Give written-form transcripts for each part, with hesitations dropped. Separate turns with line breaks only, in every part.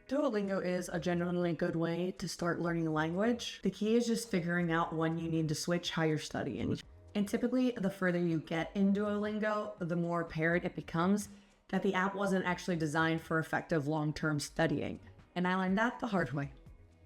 Duolingo is a genuinely good way to start learning a language. The key is just figuring out when you need to switch how you're studying. And typically, the further you get in Duolingo, the more apparent it becomes that the app wasn't actually designed for effective long-term studying. And I learned that the hard way.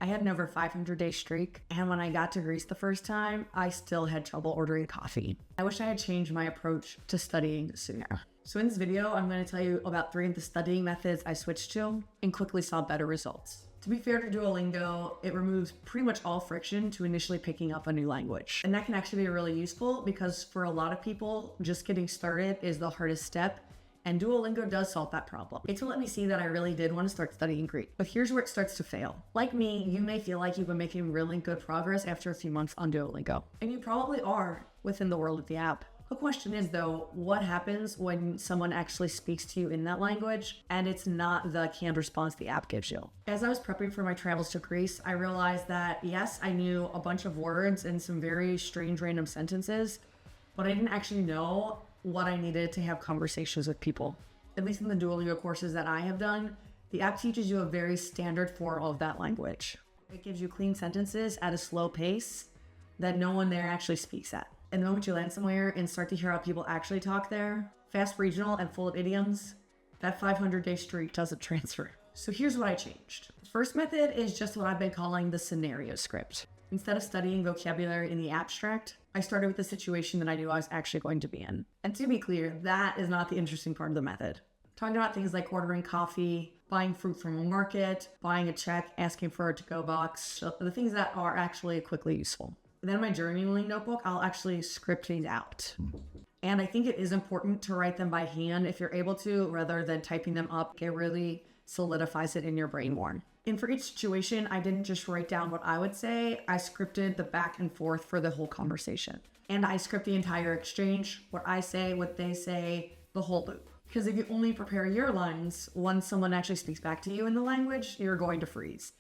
I had an over 500-day streak, and when I got to Greece the first time, I still had trouble ordering coffee. I wish I had changed my approach to studying sooner. So in this video, I'm going to tell you about 3 of the studying methods I switched to and quickly saw better results. To be fair to Duolingo, it removes pretty much all friction to initially picking up a new language. And that can actually be really useful because for a lot of people, just getting started is the hardest step. And Duolingo does solve that problem. It's what let me see that I really did want to start studying Greek. But here's where it starts to fail. Like me, you may feel like you've been making really good progress after a few months on Duolingo. And you probably are within the world of the app. The question is though, what happens when someone actually speaks to you in that language and it's not the canned response the app gives you? As I was prepping for my travels to Greece, I realized that yes, I knew a bunch of words and some very strange random sentences, but I didn't actually know what I needed to have conversations with people. At least in the Duolingo courses that I have done, the app teaches you a very standard form of that language. It gives you clean sentences at a slow pace that no one there actually speaks at. And the moment you land somewhere and start to hear how people actually talk there, fast, regional, and full of idioms, that 500-day streak doesn't transfer. So here's what I changed. The first method is just what I've been calling the scenario script. Instead of studying vocabulary in the abstract, I started with the situation that I knew I was actually going to be in. And to be clear, that is not the interesting part of the method. Talking about things like ordering coffee, buying fruit from a market, buying a check, asking for a to-go box, the things that are actually quickly useful. Then in my journaling notebook, I'll actually script these out. And I think it is important to write them by hand if you're able to, rather than typing them up. It really solidifies it in your brain more. And for each situation, I didn't just write down what I would say, I scripted the back and forth for the whole conversation. And I script the entire exchange, what I say, what they say, the whole loop. Because if you only prepare your lines, once someone actually speaks back to you in the language, you're going to freeze.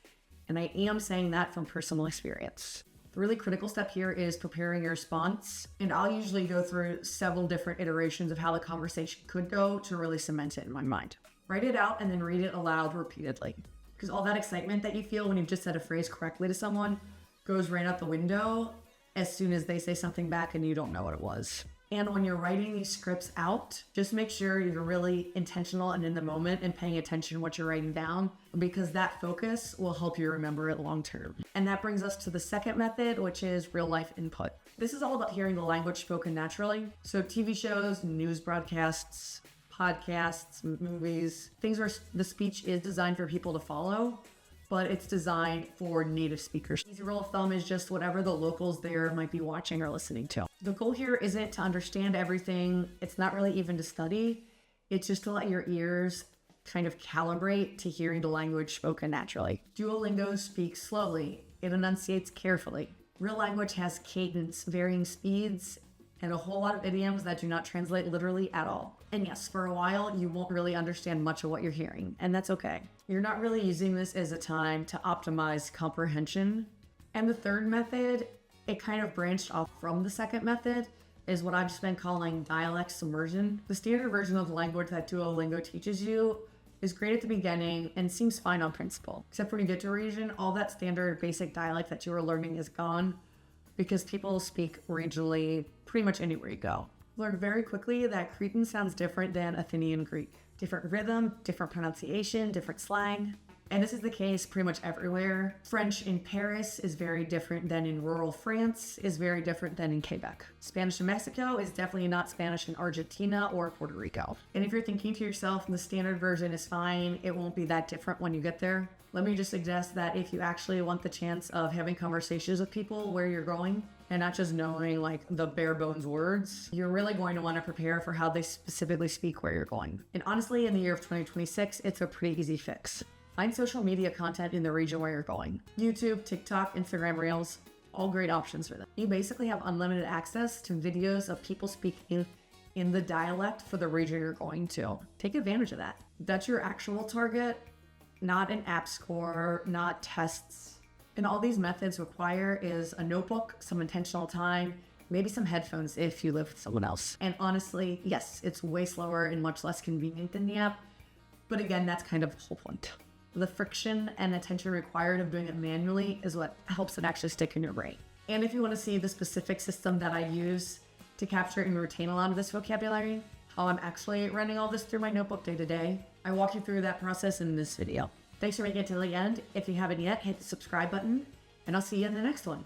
And I am saying that from personal experience. The really critical step here is preparing your response, and I'll usually go through several different iterations of how the conversation could go to really cement it in my mind. Write it out and then read it aloud repeatedly, because all that excitement that you feel when you've just said a phrase correctly to someone goes right out the window as soon as they say something back and you don't know what it was. And when you're writing these scripts out, just make sure you're really intentional and in the moment and paying attention to what you're writing down, because that focus will help you remember it long term. And that brings us to the second method, which is real life input. This is all about hearing the language spoken naturally. So TV shows, news broadcasts, podcasts, movies, things where the speech is designed for people to follow, but it's designed for native speakers. Easy rule of thumb is just whatever the locals there might be watching or listening to. The goal here isn't to understand everything. It's not really even to study. It's just to let your ears kind of calibrate to hearing the language spoken naturally. Duolingo speaks slowly. It enunciates carefully. Real language has cadence, varying speeds, and a whole lot of idioms that do not translate literally at all. And yes, for a while, you won't really understand much of what you're hearing, and that's okay. You're not really using this as a time to optimize comprehension. And the third method, it kind of branched off from the second method, is what I've just been calling dialect submersion. The standard version of language that Duolingo teaches you is great at the beginning and seems fine on principle. Except when you get to a region, all that standard basic dialect that you were learning is gone, because people speak regionally pretty much anywhere you go. Learn very quickly that Cretan sounds different than Athenian Greek. Different rhythm, different pronunciation, different slang. And this is the case pretty much everywhere. French in Paris is very different than in rural France, is very different than in Quebec. Spanish in Mexico is definitely not Spanish in Argentina or Puerto Rico. And if you're thinking to yourself, the standard version is fine, it won't be that different when you get there, let me just suggest that if you actually want the chance of having conversations with people where you're going, and not just knowing like the bare bones words, you're really going to want to prepare for how they specifically speak where you're going. And honestly, in the year of 2026, it's a pretty easy fix. Find social media content in the region where you're going. YouTube, TikTok, Instagram Reels, all great options for them. You basically have unlimited access to videos of people speaking in the dialect for the region you're going to. Take advantage of that. That's your actual target, not an app score, not tests. And all these methods require is a notebook, some intentional time, maybe some headphones if you live with someone else. And honestly, yes, it's way slower and much less convenient than the app. But again, that's kind of the whole point. The friction and attention required of doing it manually is what helps it actually stick in your brain. And if you want to see the specific system that I use to capture and retain a lot of this vocabulary, how I'm actually running all this through my notebook day to day, I walk you through that process in this video. Thanks for making it to the end. If you haven't yet, hit the subscribe button, and I'll see you in the next one.